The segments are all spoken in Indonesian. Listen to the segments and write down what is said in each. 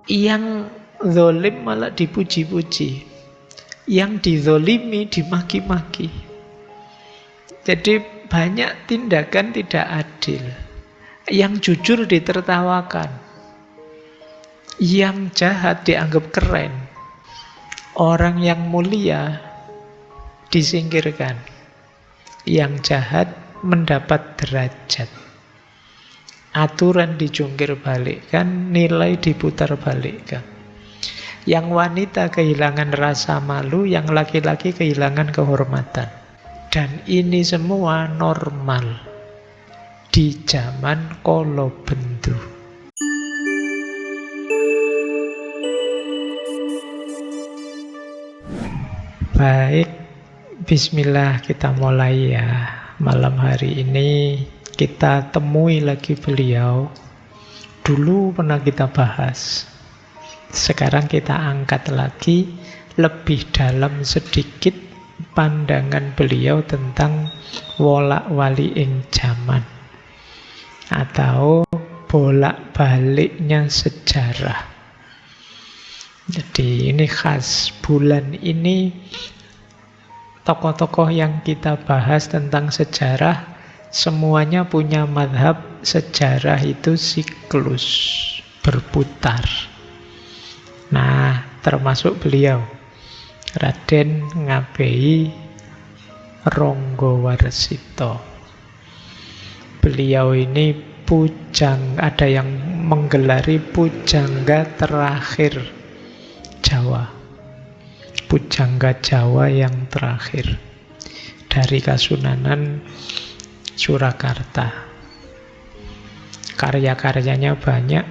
Yang zalim malah dipuji-puji, yang dizolimi dimaki-maki. Jadi banyak tindakan tidak adil. Yang jujur ditertawakan, yang jahat dianggap keren, orang yang mulia disingkirkan, yang jahat mendapat derajat. Aturan dijungkir balikkan, nilai diputar balikkan. Yang wanita kehilangan rasa malu, yang laki-laki kehilangan kehormatan. Dan ini semua normal di zaman kala bendu. Baik, bismillah, kita mulai ya. Malam hari ini kita temui lagi beliau. Dulu pernah kita bahas, sekarang kita angkat lagi lebih dalam sedikit pandangan beliau tentang wolak-wali ing jaman, atau bolak-baliknya sejarah. Jadi ini khas bulan ini, tokoh-tokoh yang kita bahas tentang sejarah semuanya punya madhab sejarah itu siklus, berputar. Nah, termasuk beliau, Raden Ngabei Ronggowarsito. Beliau ini ada yang menggelari pujangga terakhir Jawa, pujangga Jawa yang terakhir dari Kasunanan Surakarta. Karya-karyanya banyak.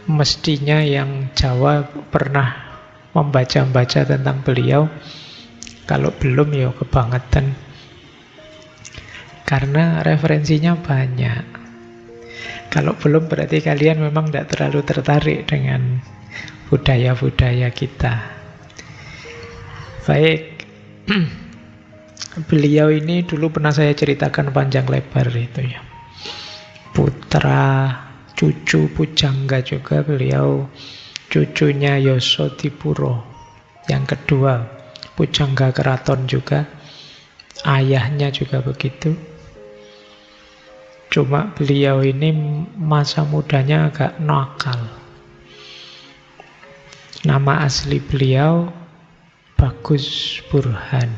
Mestinya yang Jawa pernah membaca-baca tentang beliau. Kalau belum ya kebangetan, karena referensinya banyak. Kalau belum berarti kalian memang tidak terlalu tertarik dengan budaya-budaya kita. Baik. Beliau ini dulu pernah saya ceritakan panjang lebar itu ya. Putra, cucu pujangga juga beliau. Cucunya Yosodipuro yang kedua, pujangga keraton juga. Ayahnya juga begitu. Cuma beliau ini masa mudanya agak nakal. Nama asli beliau Bagus Burhan.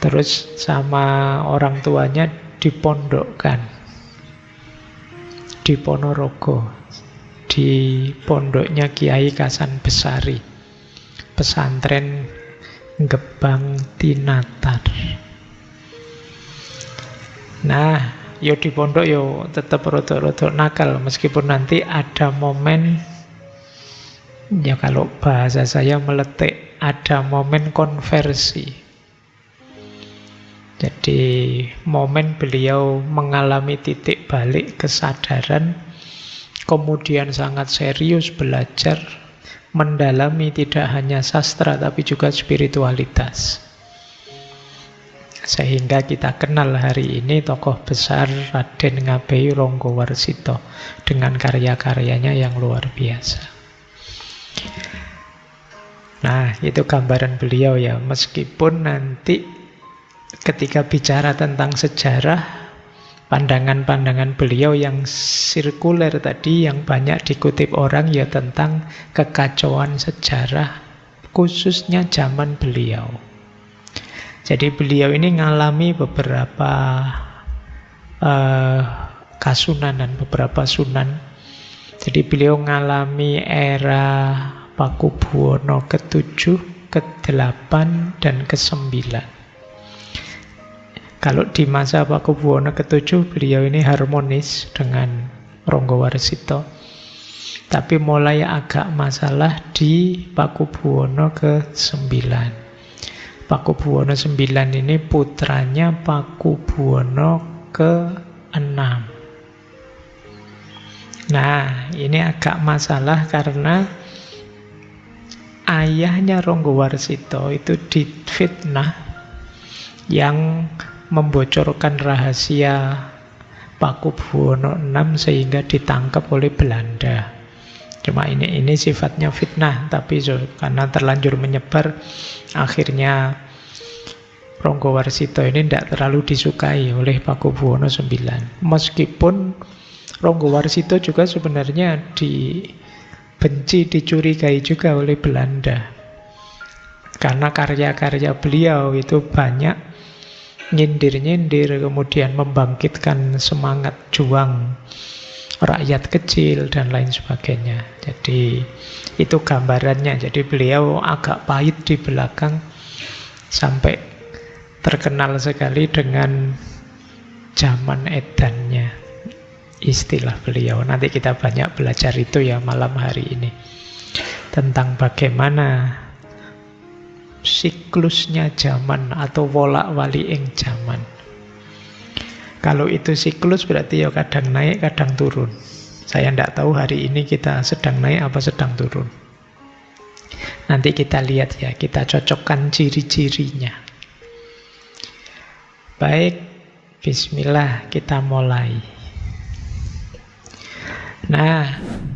Terus sama orang tuanya dipondokkan di Ponorogo, di pondoknya Kiai Kasan Besari, pesantren Gebang Tinatar. Nah, yo di pondok yo tetap rodok-rodok nakal, meskipun nanti ada momen, ya kalau bahasa saya meletik, ada momen konversi. Jadi momen beliau mengalami titik balik kesadaran, kemudian sangat serius belajar, mendalami tidak hanya sastra tapi juga spiritualitas. Sehingga kita kenal hari ini tokoh besar Raden Ngabei Ronggowarsito dengan karya-karyanya yang luar biasa. Nah, itu gambaran beliau ya. Meskipun nanti ketika bicara tentang sejarah, pandangan-pandangan beliau yang sirkuler tadi, yang banyak dikutip orang ya tentang kekacauan sejarah, khususnya zaman beliau. Jadi beliau ini ngalami beberapa kasunanan, beberapa sunan. Jadi beliau ngalami era Pakubuwono ke-7, ke-8, dan ke-9. Kalau di masa Pakubuwono ke-7 beliau ini harmonis dengan Ronggowarsito. Tapi mulai agak masalah di Pakubuwono ke-9. Pakubuwono 9 ini putranya Pakubuwono ke-6. Nah, ini agak masalah karena ayahnya Ronggowarsito itu difitnah, yang membocorkan rahasia Pakubuwono VI sehingga ditangkap oleh Belanda. Cuma ini sifatnya fitnah, tapi karena terlanjur menyebar, akhirnya Ronggowarsito ini tidak terlalu disukai oleh Pakubuwono IX. Meskipun Ronggowarsito juga sebenarnya dibenci, dicurigai juga oleh Belanda. Karena karya-karya beliau itu banyak nyindir-nyindir, kemudian membangkitkan semangat juang rakyat kecil dan lain sebagainya. Jadi itu gambarannya. Jadi beliau agak pahit di belakang sampai terkenal sekali dengan zaman edannya, istilah beliau. Nanti kita banyak belajar itu ya malam hari ini, tentang bagaimana siklusnya zaman atau wolak-wali ing zaman. Kalau itu siklus berarti ya kadang naik, kadang turun. Saya tidak tahu hari ini kita sedang naik apa sedang turun. Nanti kita lihat ya, kita cocokkan ciri-cirinya. Baik, bismillah, kita mulai. Nah,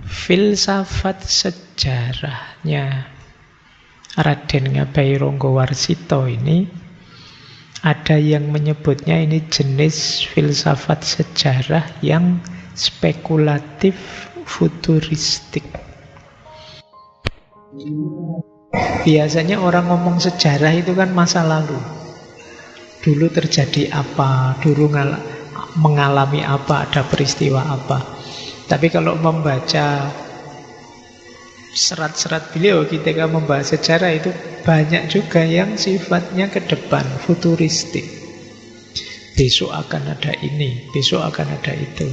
filsafat sejarahnya Raden Ngabai Ronggowarsito ini, ada yang menyebutnya ini jenis filsafat sejarah yang spekulatif futuristik. Biasanya orang ngomong sejarah itu kan masa lalu. Dulu terjadi apa, dulu mengalami apa, ada peristiwa apa. Tapi kalau membaca serat-serat beliau ketika membahas sejarah itu banyak juga yang sifatnya ke depan, futuristik. Besok akan ada ini, besok akan ada itu.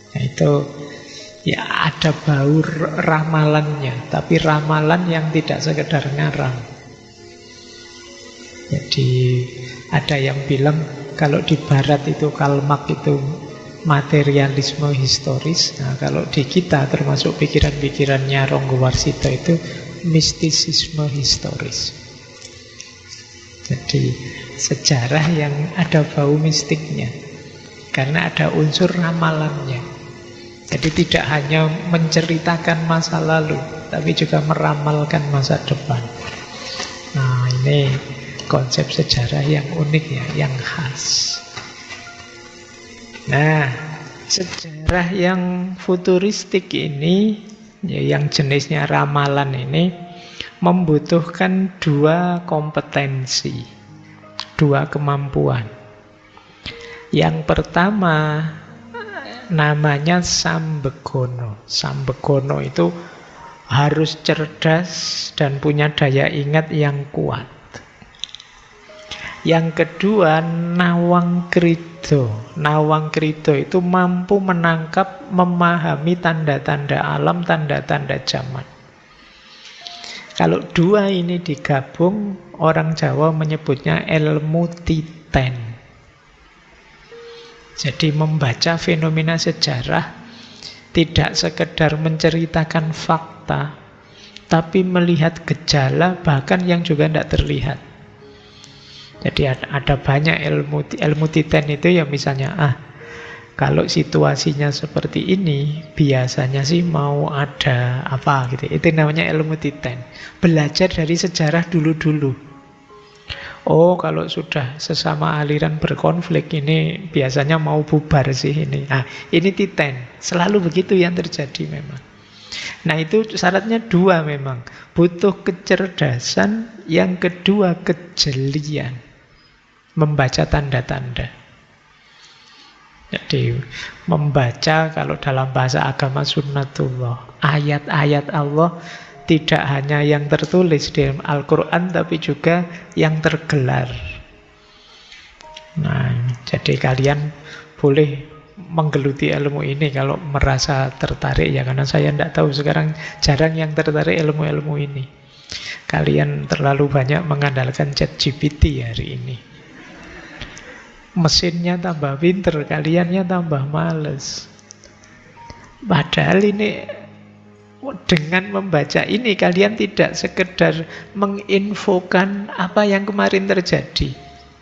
Nah itu ya ada bau ramalannya, tapi ramalan yang tidak sekedar ngarang. Jadi ada yang bilang kalau di barat itu Karl Marx itu materialisme historis. Nah, kalau di kita termasuk pikiran-pikirannya Ronggowarsito itu mistisisme historis. Jadi sejarah yang ada bau mistiknya karena ada unsur ramalannya. Jadi tidak hanya menceritakan masa lalu, tapi juga meramalkan masa depan. Nah, ini konsep sejarah yang unik ya, yang khas. Nah, sejarah yang futuristik ini, ya, yang jenisnya ramalan ini, membutuhkan dua kompetensi, dua kemampuan. Yang pertama namanya sambegono. Sambegono itu harus cerdas dan punya daya ingat yang kuat. Yang kedua, nawang krido. Nawang krido itu mampu menangkap, memahami tanda-tanda alam, tanda-tanda zaman. Kalau dua ini digabung, orang Jawa menyebutnya ilmu titen. Jadi membaca fenomena sejarah tidak sekedar menceritakan fakta, tapi melihat gejala bahkan yang juga tidak terlihat. Jadi ada banyak ilmu titen itu ya, misalnya kalau situasinya seperti ini biasanya sih mau ada apa gitu. Itu namanya ilmu titen. Belajar dari sejarah dulu-dulu. Oh, kalau sudah sesama aliran berkonflik ini biasanya mau bubar sih ini. Nah, ini titen. Selalu begitu yang terjadi memang. Nah, itu syaratnya dua memang. Butuh kecerdasan, yang kedua kejelian. Membaca tanda-tanda. Jadi membaca kalau dalam bahasa agama sunnatullah, ayat-ayat Allah tidak hanya yang tertulis di Al-Quran, tapi juga yang tergelar. Nah, jadi kalian boleh menggeluti ilmu ini kalau merasa tertarik ya, karena saya tidak tahu sekarang jarang yang tertarik ilmu-ilmu ini. Kalian terlalu banyak mengandalkan ChatGPT hari ini. Mesinnya tambah pinter, kaliannya tambah males. Padahal ini, dengan membaca ini kalian tidak sekedar menginfokan apa yang kemarin terjadi,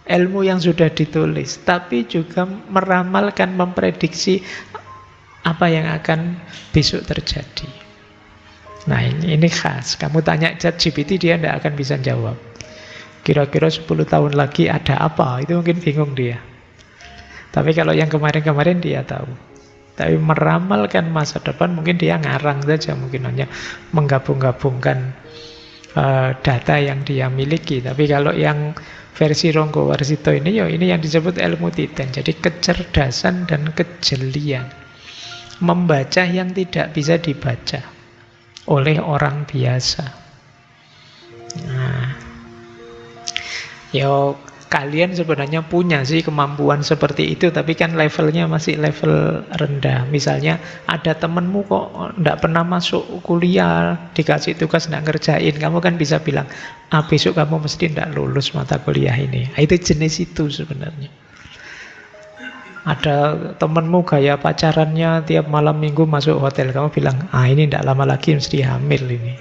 ilmu yang sudah ditulis, tapi juga meramalkan, memprediksi apa yang akan besok terjadi. Nah ini khas. Kamu tanya ChatGPT, dia tidak akan bisa jawab. Kira-kira 10 tahun lagi ada apa? Itu mungkin bingung dia. Tapi kalau yang kemarin-kemarin dia tahu. Tapi meramalkan masa depan mungkin dia ngarang saja. Mungkin hanya menggabung-gabungkan data yang dia miliki. Tapi kalau yang versi Ronggo Warsito ini, ya ini yang disebut ilmu titen. Jadi kecerdasan dan kejelian. Membaca yang tidak bisa dibaca oleh orang biasa. Nah, yo kalian sebenarnya punya sih kemampuan seperti itu, tapi kan levelnya masih level rendah. Misalnya ada temenmu kok nggak pernah masuk kuliah, dikasih tugas nggak ngerjain, kamu kan bisa bilang, besok kamu mesti nggak lulus mata kuliah ini. Itu jenis itu sebenarnya. Ada temenmu gaya pacarannya tiap malam minggu masuk hotel, kamu bilang, ini nggak lama lagi mesti hamil ini.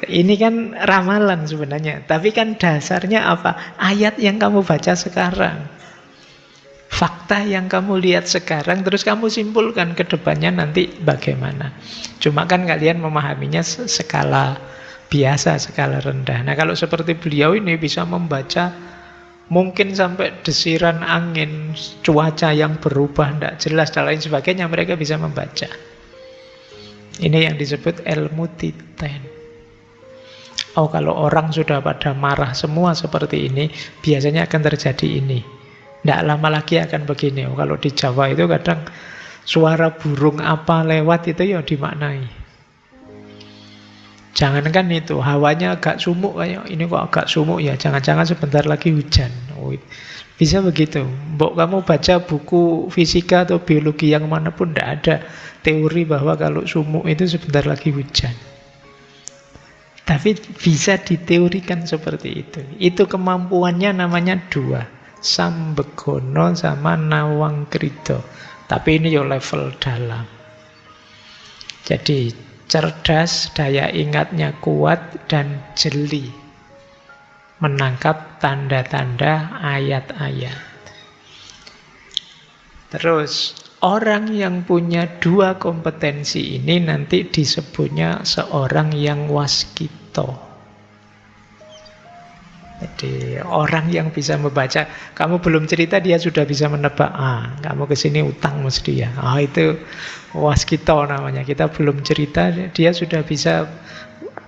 Ini kan ramalan sebenarnya, tapi kan dasarnya apa? Ayat yang kamu baca sekarang, fakta yang kamu lihat sekarang, terus kamu simpulkan ke depannya nanti bagaimana. Cuma kan kalian memahaminya skala biasa, skala rendah. Nah kalau seperti beliau ini bisa membaca mungkin sampai desiran angin, cuaca yang berubah, tidak jelas, dan lain sebagainya, mereka bisa membaca. Ini yang disebut ilmu titen. Kalau orang sudah pada marah semua seperti ini, biasanya akan terjadi ini. Tidak lama lagi akan begini. Kalau di Jawa itu kadang suara burung apa lewat itu ya dimaknai. Jangankan itu, hawanya agak sumuk, kayak ini kok agak sumuk ya, jangan-jangan sebentar lagi hujan. Bisa begitu. Mbok kamu baca buku fisika atau biologi yang manapun, tidak ada teori bahwa kalau sumuk itu sebentar lagi hujan. Tapi bisa diteorikan seperti itu. Itu kemampuannya namanya dua. Sambegono sama Nawang Krida. Tapi ini ya level dalam. Jadi cerdas, daya ingatnya kuat dan jeli. Menangkap tanda-tanda ayat-ayat. Terus orang yang punya dua kompetensi ini nanti disebutnya seorang yang waskito. Jadi orang yang bisa membaca, kamu belum cerita dia sudah bisa menebak, kamu kesini utang mesti ya. Itu waskito namanya. Kita belum cerita, dia sudah bisa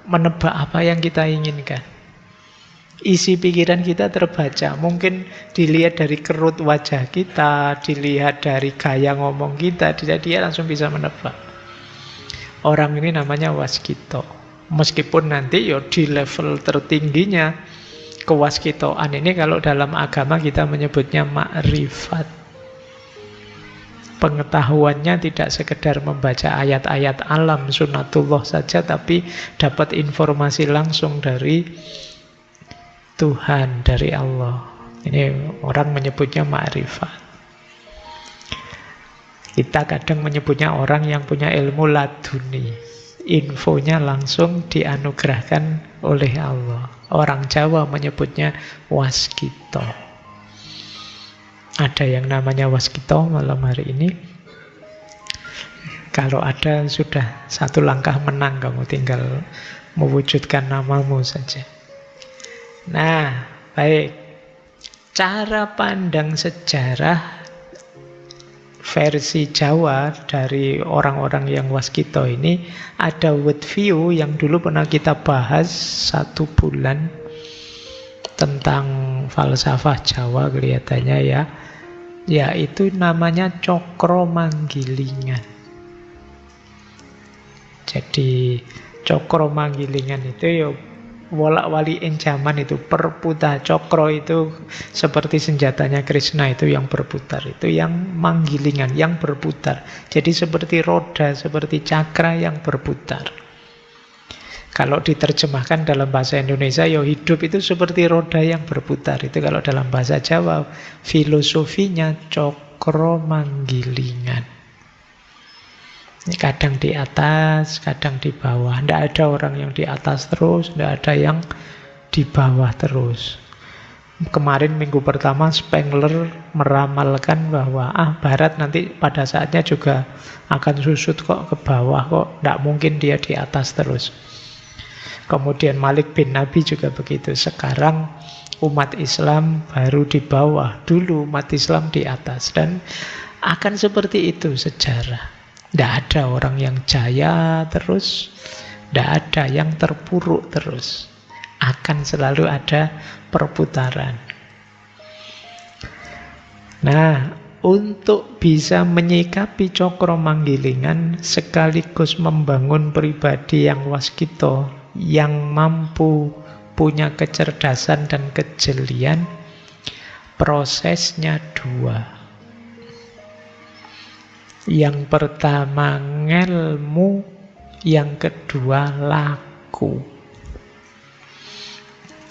menebak apa yang kita inginkan. Isi pikiran kita terbaca. Mungkin dilihat dari kerut wajah kita, dilihat dari gaya ngomong kita, dia langsung bisa menebak. Orang ini namanya waskito. Meskipun nanti di level tertingginya kewaskitoan ini kalau dalam agama kita menyebutnya makrifat. Pengetahuannya tidak sekedar membaca ayat-ayat alam sunatullah saja, tapi dapat informasi langsung dari Tuhan, dari Allah. Ini orang menyebutnya makrifat. Kita kadang menyebutnya orang yang punya ilmu laduni. Infonya langsung dianugerahkan oleh Allah. Orang Jawa menyebutnya waskito. Ada yang namanya waskito malam hari ini. Kalau ada sudah satu langkah menang, kamu tinggal mewujudkan namamu saja. Nah, baik. Cara pandang sejarah versi Jawa dari orang-orang yang waskito ini ada worldview yang dulu pernah kita bahas 1 bulan tentang falsafah Jawa kelihatannya ya, yaitu namanya cokro manggilingan. Jadi cokro manggilingan itu wolak-wali zaman itu, perputa cokro itu seperti senjatanya Krishna itu yang berputar, itu yang manggilingan, yang berputar. Jadi seperti roda, seperti cakra yang berputar. Kalau diterjemahkan dalam bahasa Indonesia, hidup itu seperti roda yang berputar. Itu kalau dalam bahasa Jawa, filosofinya cokro manggilingan. Kadang di atas, kadang di bawah. Tidak ada orang yang di atas terus, tidak ada yang di bawah terus. Kemarin minggu pertama Spengler meramalkan bahwa Barat nanti pada saatnya juga akan susut kok ke bawah kok. Tidak mungkin dia di atas terus. Kemudian Malik bin Nabi juga begitu. Sekarang umat Islam baru di bawah. Dulu umat Islam di atas. Dan akan seperti itu sejarah. Tidak ada orang yang jaya terus. Tidak ada yang terpuruk terus. Akan selalu ada perputaran. Nah, untuk bisa menyikapi cokro manggilingan sekaligus membangun pribadi yang waskito, yang mampu punya kecerdasan dan kejelian, prosesnya dua. Yang pertama ngelmu, yang kedua laku.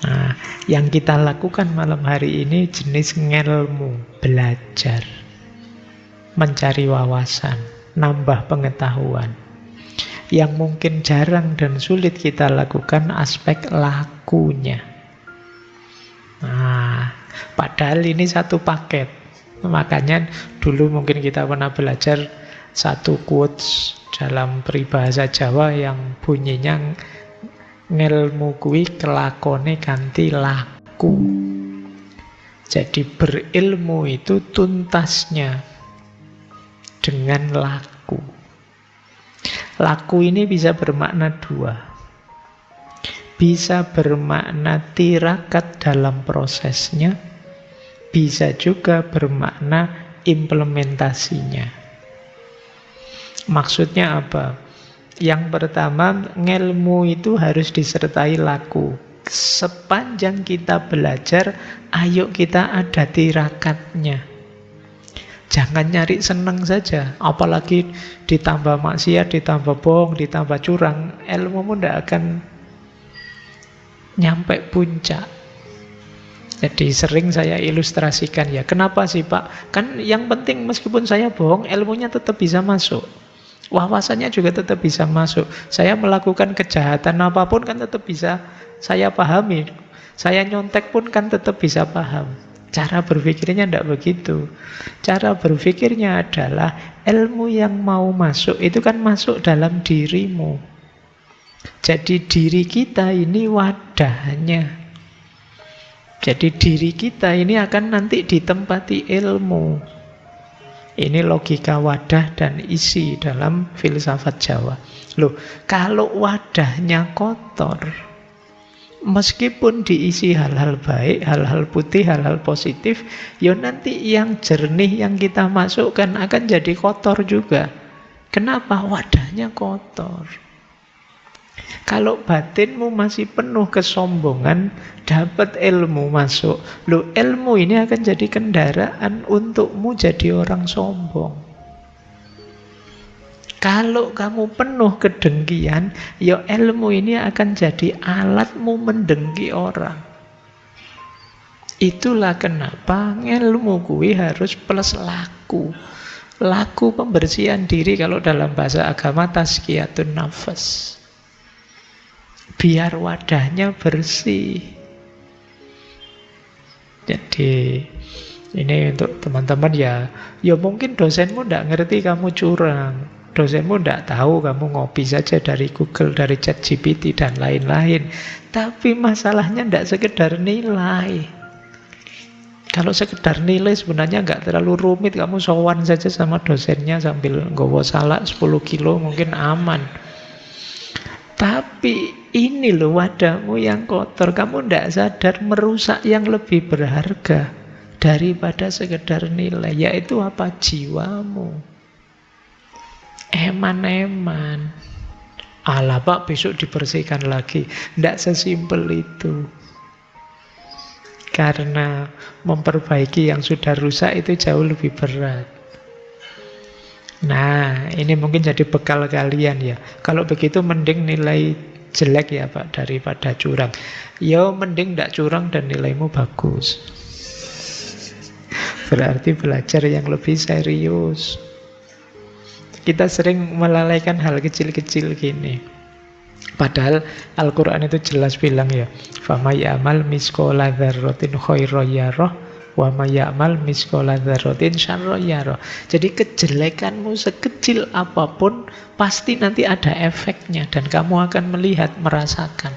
Nah, yang kita lakukan malam hari ini jenis ngelmu, belajar, mencari wawasan, nambah pengetahuan. Yang mungkin jarang dan sulit kita lakukan aspek lakunya. Nah, padahal ini satu paket. Makanya dulu mungkin kita pernah belajar satu quotes dalam peribahasa Jawa yang bunyinya ngelmu kuwi kelakone kanthi laku. Jadi berilmu itu tuntasnya dengan laku. Laku ini bisa bermakna dua. Bisa bermakna tirakat dalam prosesnya, bisa juga bermakna implementasinya. Maksudnya apa? Yang pertama, ngelmu itu harus disertai laku. Sepanjang kita belajar, ayo kita ada tirakatnya. Jangan nyari seneng saja. Apalagi ditambah maksiat, ditambah bohong, ditambah curang, ilmumu tidak akan nyampe puncak. Jadi sering saya ilustrasikan ya. Kenapa sih Pak? Kan yang penting meskipun saya bohong, ilmunya tetap bisa masuk. Wawasannya juga tetap bisa masuk. Saya melakukan kejahatan apapun kan tetap bisa saya pahami. Saya nyontek pun kan tetap bisa paham. Cara berpikirnya tidak begitu. Cara berpikirnya adalah ilmu yang mau masuk itu kan masuk dalam dirimu. Jadi diri kita ini wadahnya. Jadi diri kita ini akan nanti ditempati ilmu. Ini logika wadah dan isi dalam filsafat Jawa. Loh, kalau wadahnya kotor, meskipun diisi hal-hal baik, hal-hal putih, hal-hal positif, ya nanti yang jernih yang kita masukkan akan jadi kotor juga. Kenapa? Wadahnya kotor. Kalau batinmu masih penuh kesombongan, dapat ilmu masuk. Loh, ilmu ini akan jadi kendaraan untukmu jadi orang sombong. Kalau kamu penuh kedengkian, ya ilmu ini akan jadi alatmu mendengki orang. Itulah kenapa ilmu kuwi harus plus laku. Laku pembersihan diri kalau dalam bahasa agama tazkiyatun nafas. Biar wadahnya bersih. Jadi ini untuk teman-teman ya mungkin dosenmu tidak ngerti kamu curang. Dosenmu tidak tahu kamu ngopi saja dari Google, dari ChatGPT dan lain-lain. Tapi masalahnya tidak sekedar nilai. Kalau sekedar nilai sebenarnya nggak terlalu rumit. Kamu sowan saja sama dosennya sambil nggawa salak 10 kilo mungkin aman. Tapi ini loh wadahmu yang kotor. Kamu tidak sadar merusak yang lebih berharga daripada sekedar nilai. Yaitu apa? Jiwamu. Eman-eman. Alah Pak, besok dibersihkan lagi. Tidak sesimpel itu. Karena memperbaiki yang sudah rusak itu jauh lebih berat. Nah, ini mungkin jadi bekal kalian ya. Kalau begitu mending nilai jelek ya Pak daripada curang. Ya mending tidak curang dan nilaimu bagus. Berarti belajar yang lebih serius. Kita sering melalaikan hal kecil-kecil gini. Padahal Al-Quran itu jelas bilang ya, فَمَا يَعْمَلْ مِثْقَالَ ذَرَّةٍ خَيْرًا يَرَهُ وَمَا يَعْمَلْ مِثْقَالَ ذَرَّةٍ شَرًّا يَرَهُ. Jadi kejelekanmu sekecil apapun pasti nanti ada efeknya dan kamu akan melihat, merasakan.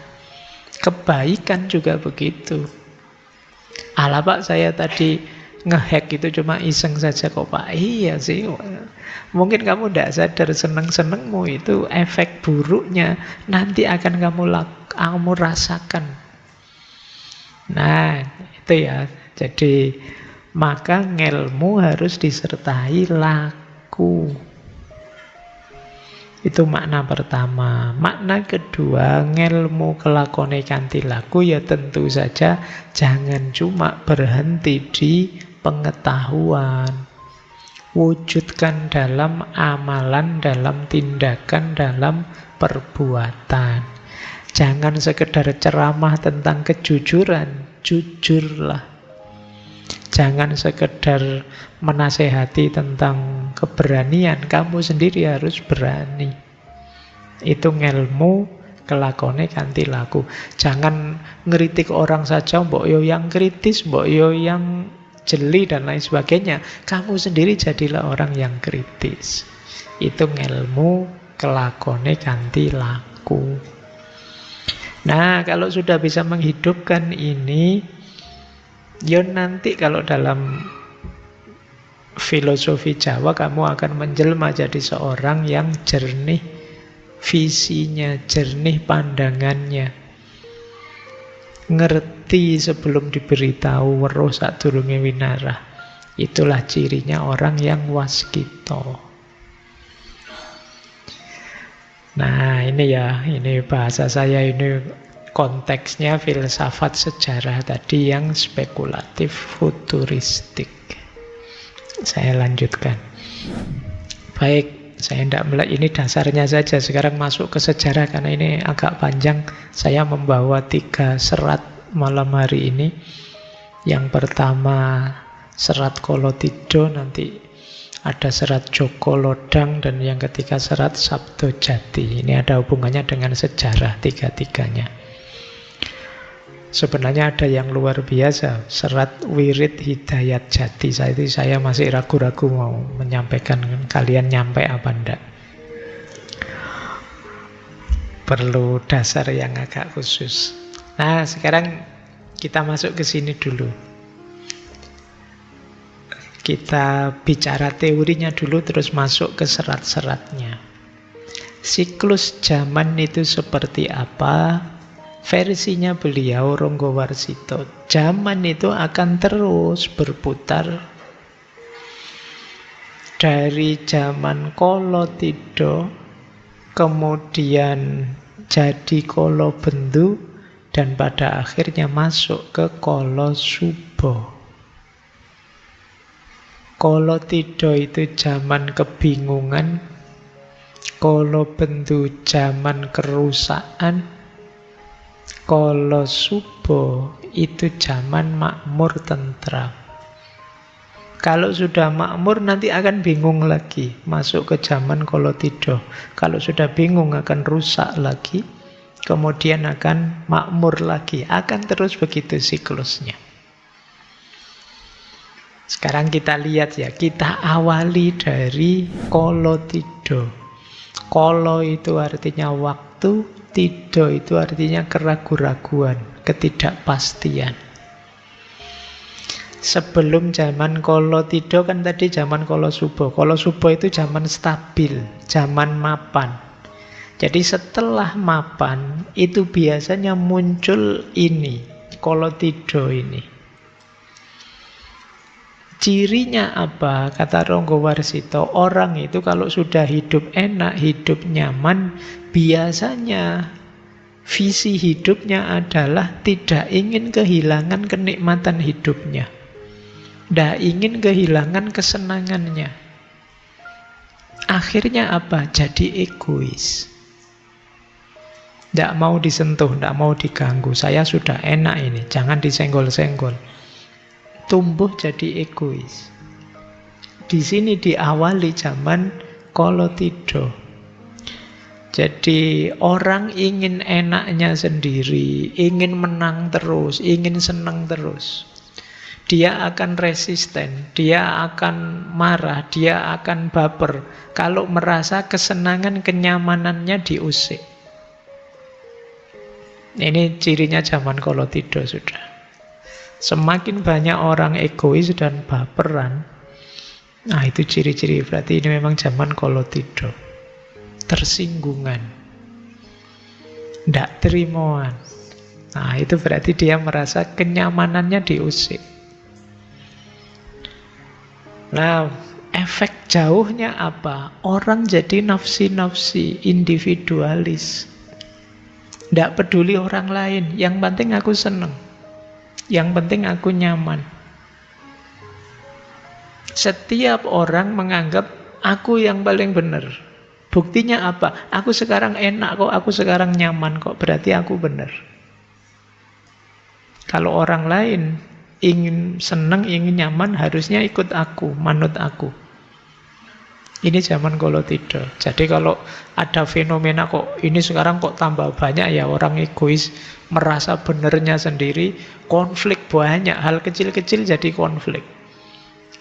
Kebaikan juga begitu. Alah Pak, saya tadi ngehack itu cuma iseng saja kok Pak. Iya sih. Mungkin kamu tidak sadar seneng-senengmu itu efek buruknya nanti akan kamu rasakan. Nah, itu ya. Jadi maka ngelmu harus disertai laku. Itu makna pertama. Makna kedua, ngelmu kelakone kanthi laku ya tentu saja jangan cuma berhenti di pengetahuan. Wujudkan dalam amalan, dalam tindakan, dalam perbuatan. Jangan sekedar ceramah tentang kejujuran, jujurlah. Jangan sekedar menasehati tentang keberanian, kamu sendiri harus berani. Itu ngelmu kelakone kanthi laku. Jangan ngeritik orang saja, mbok yo yang kritis, mbok yo yang jeli dan lain sebagainya. Kamu sendiri jadilah orang yang kritis. Itu ngelmu kelakone kanthi laku. Nah, kalau sudah bisa menghidupkan ini, ya nanti kalau dalam filosofi Jawa kamu akan menjelma jadi seorang yang jernih visinya, jernih pandangannya, ngerti sebelum diberitahu, weruh sadurunge winarah. Itulah cirinya orang yang waskita. Nah ini ya, ini bahasa saya, ini konteksnya filsafat sejarah tadi yang spekulatif futuristik. Saya lanjutkan. Baik, saya tidak melihat ini dasarnya saja. Sekarang masuk ke sejarah karena ini agak panjang. Saya membawa 3 serat malam hari ini. Yang pertama serat Kolotidho, nanti ada serat Joko Lodang, dan yang ketiga serat Sabdo Jati. Ini ada hubungannya dengan sejarah tiga-tiganya. Sebenarnya ada yang luar biasa, serat Wirid Hidayat Jati. Saya masih ragu-ragu mau menyampaikan, kalian nyampe apa enggak. Perlu dasar yang agak khusus. Nah, sekarang kita masuk ke sini dulu. Kita bicara teorinya dulu, terus masuk ke serat-seratnya. Siklus zaman itu seperti apa? Versinya beliau Ronggowarsito. Zaman itu akan terus berputar. Dari zaman Kolotidho, kemudian jadi Kolobendu, dan pada akhirnya masuk ke Kolosubo. Kolotidho itu zaman kebingungan, Kolobendu zaman kerusakan, Kolosubo itu zaman makmur tentram. Kalau sudah makmur nanti akan bingung lagi, masuk ke zaman Kolotidho. Kalau sudah bingung akan rusak lagi, kemudian akan makmur lagi. Akan terus begitu siklusnya. Sekarang kita lihat ya, kita awali dari Kolotidho. Kolo itu artinya waktu, Tidho itu artinya keraguan-raguan, ketidakpastian. Sebelum zaman Kolotidho kan tadi zaman Kolosubo. Kolosubo itu zaman stabil, zaman mapan. Jadi setelah mapan itu biasanya muncul ini, Kolotidho ini. Cirinya apa? Kata Ronggowarsito, orang itu kalau sudah hidup enak, hidup nyaman, biasanya visi hidupnya adalah tidak ingin kehilangan kenikmatan hidupnya. Tidak ingin kehilangan kesenangannya. Akhirnya apa? Jadi egois. Tidak mau disentuh, tidak mau diganggu. Saya sudah enak ini, jangan disenggol-senggol. Tumbuh jadi egois. Di sini diawali zaman Kolotidho. Jadi orang ingin enaknya sendiri, ingin menang terus, ingin senang terus. Dia akan resisten, dia akan marah, dia akan baper kalau merasa kesenangan, kenyamanannya diusik. Ini cirinya zaman Kolotido sudah. Semakin banyak orang egois dan baperan, nah itu ciri-ciri, berarti ini memang zaman Kolotido. Tersinggungan, ndak terimoan. Nah itu berarti dia merasa kenyamanannya diusik. Nah, efek jauhnya apa? Orang jadi nafsi-nafsi, individualis. Ndak peduli orang lain, yang penting aku seneng. Yang penting aku nyaman. Setiap orang menganggap aku yang paling benar. Buktinya apa? Aku sekarang enak kok, aku sekarang nyaman kok, berarti aku benar. Kalau orang lain ingin senang, ingin nyaman, harusnya ikut aku, manut aku. Ini zaman Kolotido. Jadi kalau ada fenomena kok ini sekarang kok tambah banyak ya orang egois, merasa benernya sendiri, konflik banyak, hal kecil-kecil jadi konflik.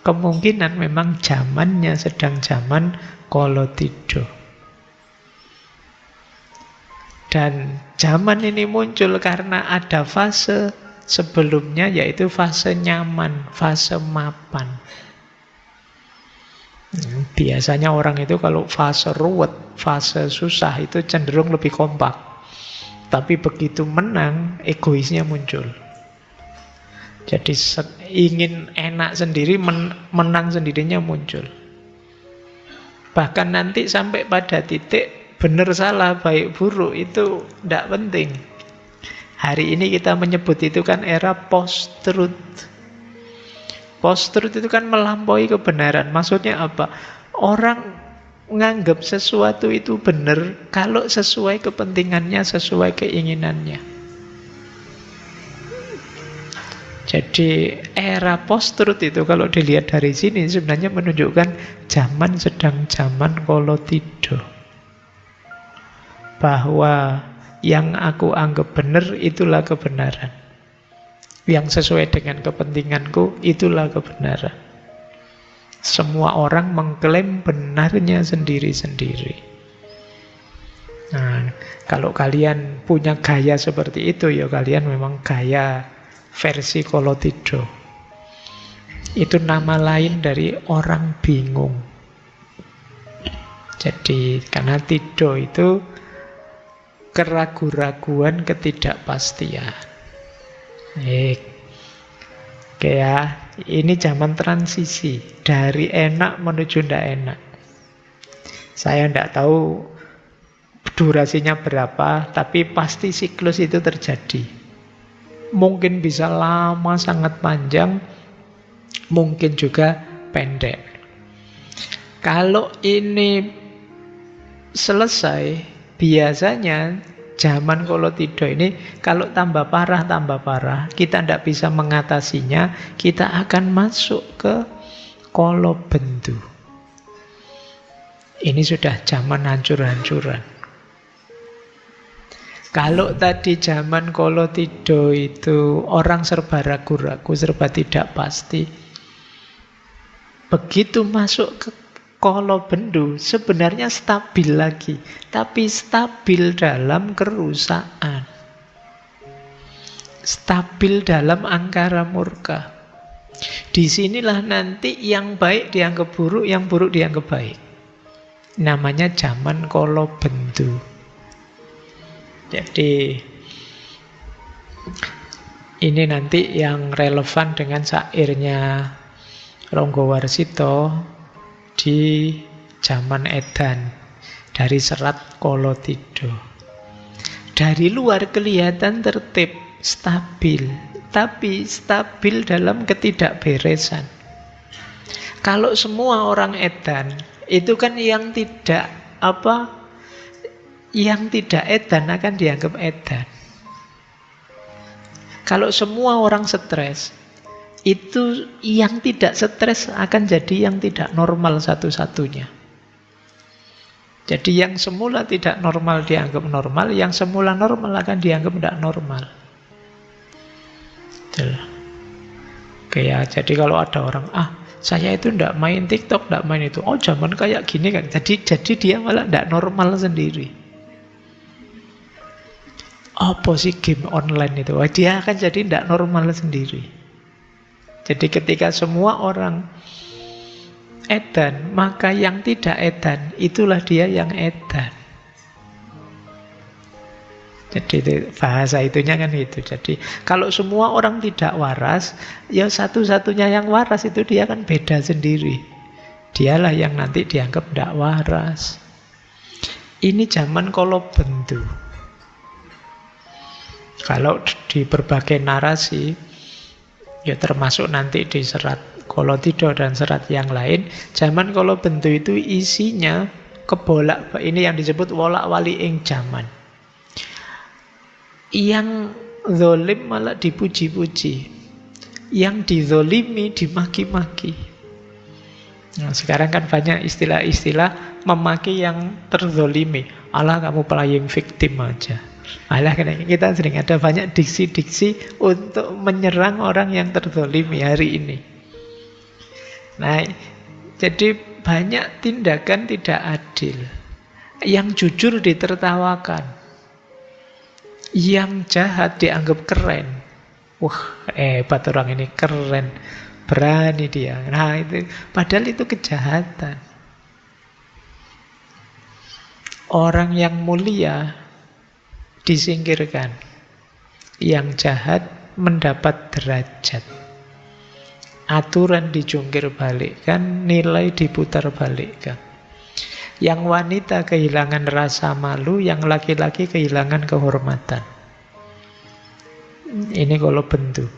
Kemungkinan memang zamannya sedang zaman Kolotido. Dan zaman ini muncul karena ada fase sebelumnya, yaitu fase nyaman, fase mapan. Biasanya orang itu kalau fase ruwet, fase susah itu cenderung lebih kompak. Tapi begitu menang, egoisnya muncul. Jadi ingin enak sendiri, menang sendirinya muncul. Bahkan nanti sampai pada titik benar salah, baik buruk itu tidak penting. Hari ini kita menyebut itu kan era post-truth. Post-truth itu kan melampaui kebenaran. Maksudnya apa? Orang menganggap sesuatu itu benar kalau sesuai kepentingannya, sesuai keinginannya. Jadi era post-truth itu kalau dilihat dari sini sebenarnya menunjukkan zaman sedang zaman Kolotido. Bahwa yang aku anggap benar itulah kebenaran. Yang sesuai dengan kepentinganku itulah kebenaran. Semua orang mengklaim benarnya sendiri-sendiri. Nah, kalau kalian punya gaya seperti itu, ya kalian memang gaya versi Kolotido. Itu nama lain dari orang bingung. Jadi, karena tido itu keraguan-raguan, ketidakpastian. Oke ya, ini zaman transisi dari enak menuju tidak enak. Saya tidak tahu durasinya berapa, tapi pasti siklus itu terjadi. Mungkin bisa lama, sangat panjang, mungkin juga pendek. Kalau ini selesai, biasanya zaman Kolotido ini kalau tambah parah, kita tidak bisa mengatasinya, kita akan masuk ke Kolobendu. Ini sudah zaman hancur-hancuran. Kalau tadi zaman Kolotido itu orang serba ragu-ragu, serba tidak pasti. Begitu masuk ke Kolobendu sebenarnya stabil lagi, tapi stabil dalam kerusakan, stabil dalam angkara murka. Disinilah nanti yang baik dianggap buruk, yang buruk dianggap baik. Namanya zaman Kolobendu. Jadi ini nanti yang relevan dengan syairnya Ronggowarsito di zaman Edan dari serat Kolotido. Dari luar kelihatan tertib, stabil, tapi stabil dalam ketidakberesan. Kalau semua orang Edan itu kan yang tidak Edan akan dianggap Edan. Kalau semua orang stres, itu yang tidak stres akan jadi yang tidak normal satu-satunya. Jadi yang semula tidak normal dianggap normal, yang semula normal akan dianggap tidak normal. Oke ya, jadi kalau ada orang, saya itu tidak main TikTok, tidak main itu. Oh, zaman kayak gini kan. Jadi dia malah tidak normal sendiri. Apa sih game online itu? Dia akan jadi tidak normal sendiri. Jadi ketika semua orang edan, maka yang tidak edan, itulah dia yang edan. Jadi itu, bahasa itunya kan itu. Jadi kalau semua orang tidak waras, ya satu-satunya yang waras itu dia kan beda sendiri. Dialah yang nanti dianggap tidak waras. Ini zaman kalau bentu. Kalau di berbagai narasi, ya termasuk nanti di serat Kolotido dan serat yang lain, zaman kalau bentu itu isinya kebolak, ini yang disebut wolak-wali ing zaman. Yang zolim malah dipuji-puji, yang dizolimi dimaki-maki. Nah, sekarang kan banyak istilah-istilah memaki yang terzolimi. Alah, kamu playing victim aja. Alah, kita sering ada banyak diksi-diksi untuk menyerang orang yang terzolimi hari ini. Nah, jadi banyak tindakan tidak adil. Yang jujur ditertawakan, yang jahat dianggap keren. Wah, hebat orang ini, keren, berani dia. Nah, itu padahal itu kejahatan. Orang yang mulia disingkirkan, yang jahat mendapat derajat. Aturan dijungkir balikkan, nilai diputar balikkan. Yang wanita kehilangan rasa malu, yang laki-laki kehilangan kehormatan. Ini kalau bentu.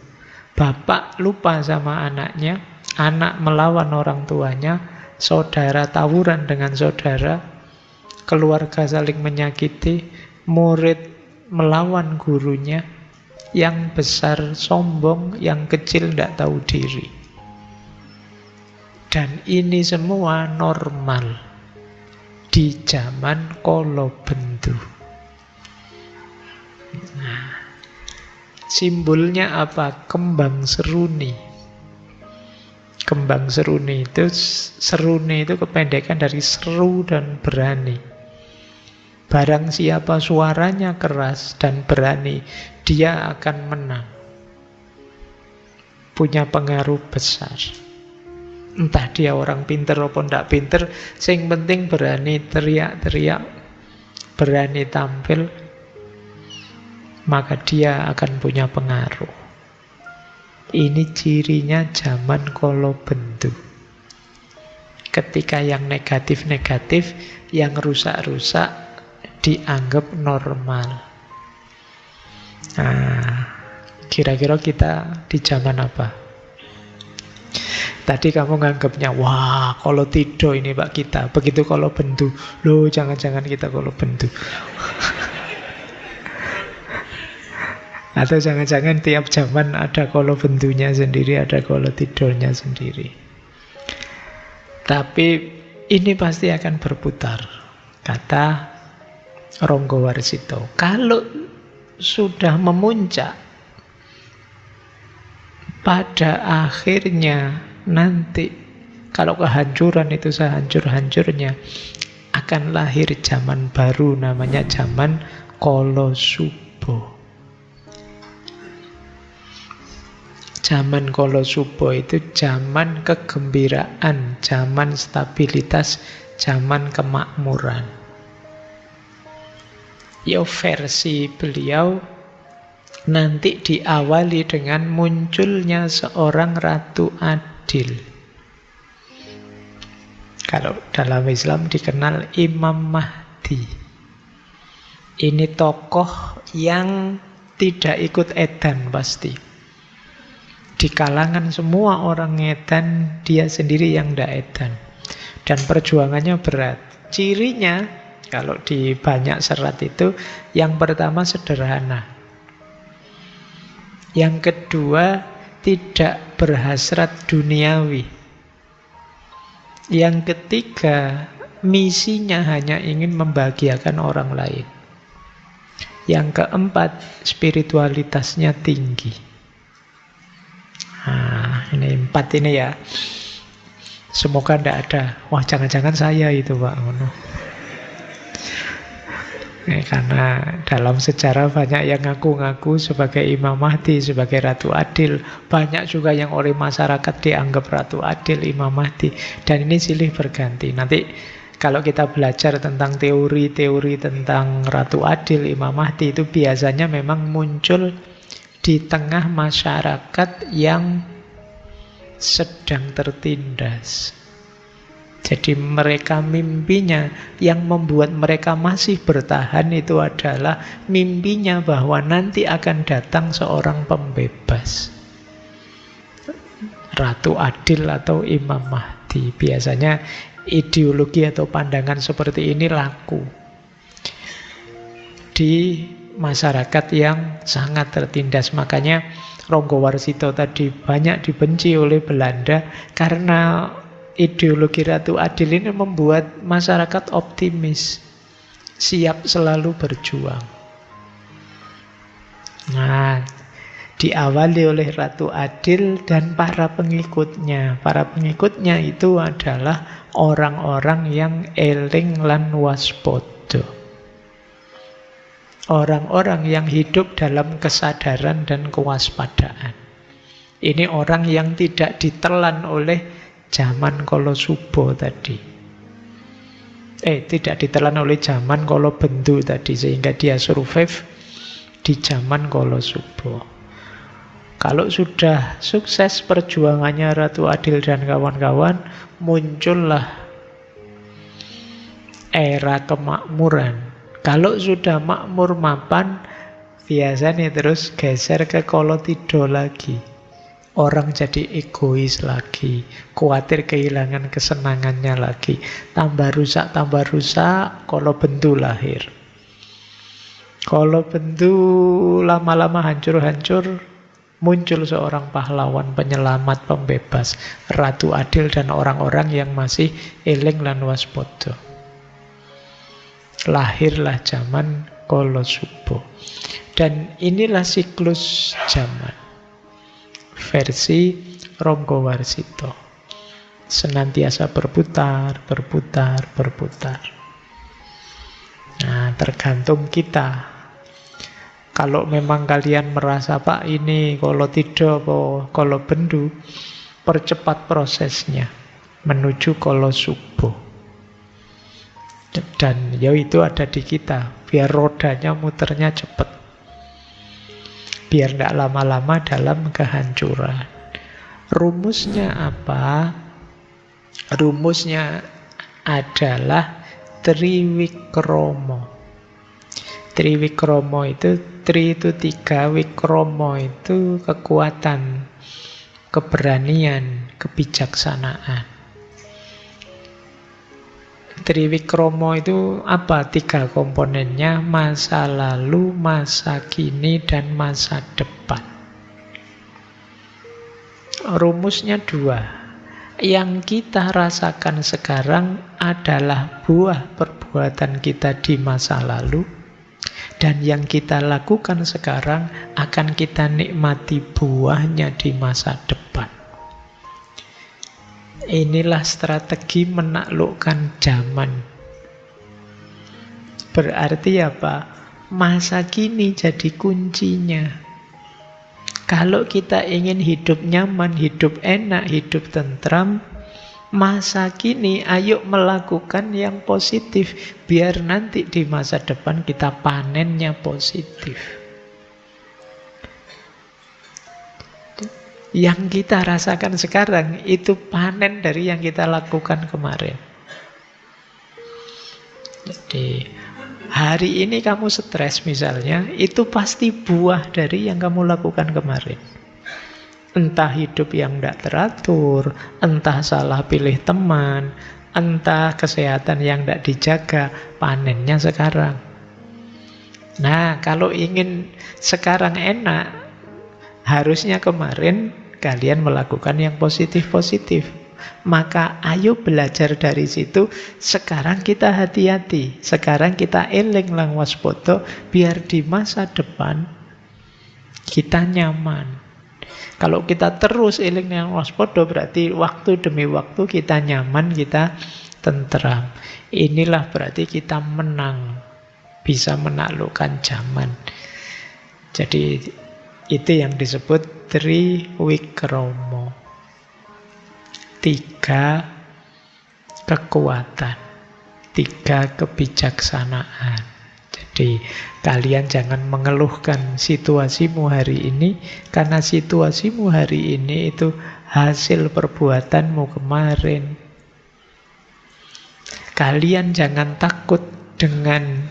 Bapak lupa sama anaknya, anak melawan orang tuanya, saudara tawuran dengan saudara, keluarga saling menyakiti, murid melawan gurunya, yang besar sombong, yang kecil tidak tahu diri. Dan ini semua normal di zaman kala bentu. Nah, simbolnya apa? Kembang seruni. Kembang seruni itu, seruni itu kependekan dari seru dan berani. Barang siapa suaranya keras dan berani, dia akan menang. Punya pengaruh besar. Entah dia orang pinter ataupun tidak pinter, sing penting berani teriak-teriak, berani tampil, maka dia akan punya pengaruh. Ini cirinya zaman kala bentu. Ketika yang negatif-negatif, yang rusak-rusak dianggap normal. Nah, kira-kira kita di zaman apa? Tadi kamu nganggapnya, wah Kolotido ini Pak kita. Begitu kalau bentu, loh jangan-jangan kita kalau bentu. Atau jangan-jangan tiap zaman ada kalau bentunya sendiri, ada Kolotidonya sendiri. Tapi ini pasti akan berputar, kata Ronggo Warsito. Kalau sudah memuncak, pada akhirnya nanti, kalau kehancuran itu sehancur-hancurnya, akan lahir zaman baru, namanya zaman Kolosubo. Zaman Kolosubo itu zaman kegembiraan, zaman stabilitas, zaman kemakmuran. Ya, versi beliau nanti diawali dengan munculnya seorang ratu adil. Kalau dalam Islam dikenal Imam Mahdi. Ini tokoh yang tidak ikut edan pasti. Di kalangan semua orang edan, dia sendiri yang tidak edan. Dan perjuangannya berat. Cirinya, kalau di banyak serat itu, yang pertama sederhana. Yang kedua, tidak berhasrat duniawi. Yang ketiga, misinya hanya ingin membahagiakan orang lain. Yang keempat, spiritualitasnya tinggi. Nah, ini 4 ini ya. Semoga tidak ada. Wah, jangan-jangan saya itu, Pak. Karena dalam sejarah banyak yang ngaku-ngaku sebagai Imam Mahdi, sebagai Ratu Adil. Banyak juga yang oleh masyarakat dianggap Ratu Adil, Imam Mahdi. Dan ini silih berganti. Nanti kalau kita belajar tentang teori-teori tentang Ratu Adil, Imam Mahdi, itu biasanya memang muncul di tengah masyarakat yang sedang tertindas. Jadi mereka mimpinya, yang membuat mereka masih bertahan itu adalah mimpinya bahwa nanti akan datang seorang pembebas, Ratu Adil atau Imam Mahdi. Biasanya ideologi atau pandangan seperti ini laku di masyarakat yang sangat tertindas. Makanya Ronggowarsito tadi banyak dibenci oleh Belanda karena ideologi Ratu Adil ini membuat masyarakat optimis, siap selalu berjuang. Nah, diawali oleh Ratu Adil dan para pengikutnya. Para pengikutnya itu adalah orang-orang yang eling lan waspada. Orang-orang yang hidup dalam kesadaran dan kewaspadaan. Ini orang yang tidak ditelan oleh zaman Kolosubo tadi. Tidak ditelan oleh zaman Kolobendu tadi, sehingga dia survive di zaman Kolosubo. Kalau sudah sukses perjuangannya Ratu Adil dan kawan-kawan, muncullah era kemakmuran. Kalau sudah makmur mapan, biasanya terus geser ke Kolotido lagi. Orang jadi egois lagi, khawatir kehilangan kesenangannya lagi. Tambah rusak, Kolobendu lahir. Kolobendu lama-lama hancur-hancur, muncul seorang pahlawan, penyelamat, pembebas, Ratu Adil dan orang-orang yang masih eling lan waspada. Lahirlah zaman Kolosubo. Dan inilah siklus zaman versi Ronggowarsito. Senantiasa berputar. Nah, tergantung kita. Kalau memang kalian merasa, Pak, ini Kolotido atau Kolobendu, percepat prosesnya menuju Kolosubo. Dan ya itu ada di kita, biar rodanya muternya cepat. Biar tidak lama-lama dalam kehancuran. Rumusnya apa? Rumusnya adalah Triwikromo. Triwikromo itu, Tri itu 3, Wikromo itu kekuatan, keberanian, kebijaksanaan. Triwikromo itu apa? 3 komponennya: masa lalu, masa kini, dan masa depan. Rumusnya 2. Yang kita rasakan sekarang adalah buah perbuatan kita di masa lalu, dan yang kita lakukan sekarang akan kita nikmati buahnya di masa depan. Inilah strategi menaklukkan zaman. Berarti apa? Masa kini jadi kuncinya. Kalau kita ingin hidup nyaman, hidup enak, hidup tentram, masa kini ayo melakukan yang positif, biar nanti di masa depan kita panennya positif. Yang kita rasakan sekarang itu panen dari yang kita lakukan kemarin. Jadi hari ini kamu stres misalnya, itu pasti buah dari yang kamu lakukan kemarin. Entah hidup yang tidak teratur, entah salah pilih teman, entah kesehatan yang tidak dijaga, panennya sekarang. Nah, kalau ingin sekarang enak, harusnya kemarin kalian melakukan yang positif-positif. Maka ayo belajar dari situ. Sekarang kita hati-hati. Sekarang kita eling lang waspada, biar di masa depan kita nyaman. Kalau kita terus eling yang waspada, berarti waktu demi waktu kita nyaman, kita tentram. Inilah berarti kita menang, bisa menaklukkan zaman. Jadi itu yang disebut Triwikromo. 3 kekuatan, 3 kebijaksanaan. Jadi kalian jangan mengeluhkan situasimu hari ini, karena situasimu hari ini itu hasil perbuatanmu kemarin. Kalian jangan takut dengan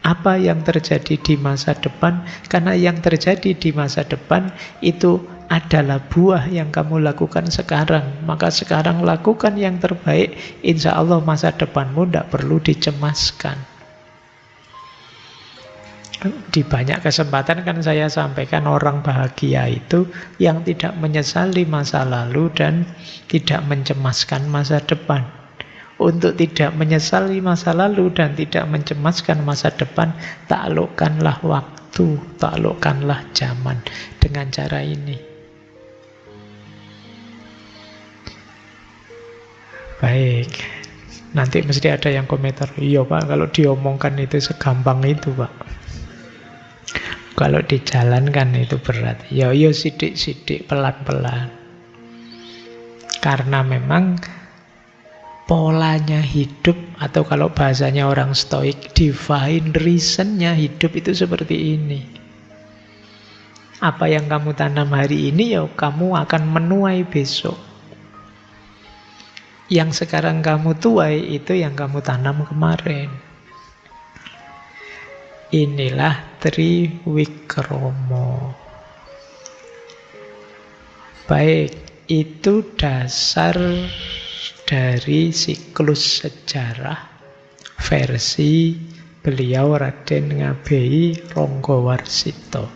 apa yang terjadi di masa depan, karena yang terjadi di masa depan itu adalah buah yang kamu lakukan sekarang. Maka sekarang lakukan yang terbaik, insya Allah masa depanmu tidak perlu dicemaskan. Di banyak kesempatan kan saya sampaikan, orang bahagia itu yang tidak menyesali masa lalu dan tidak mencemaskan masa depan. Untuk tidak menyesali masa lalu dan tidak mencemaskan masa depan, taklukkanlah waktu, taklukkanlah zaman dengan cara ini. Baik, nanti mesti ada yang komentar, iya Pak, kalau diomongkan itu segampang itu Pak. Kalau dijalankan itu berat. Ya sidik-sidik, pelan-pelan. Karena memang polanya hidup, atau kalau bahasanya orang stoik, divine reasonnya hidup itu seperti ini. Apa yang kamu tanam hari ini, ya kamu akan menuai besok. Yang sekarang kamu tuai, itu yang kamu tanam kemarin. Inilah Triwikromo. Baik, itu dasar dari siklus sejarah versi beliau Raden Ngabei Ronggowarsito.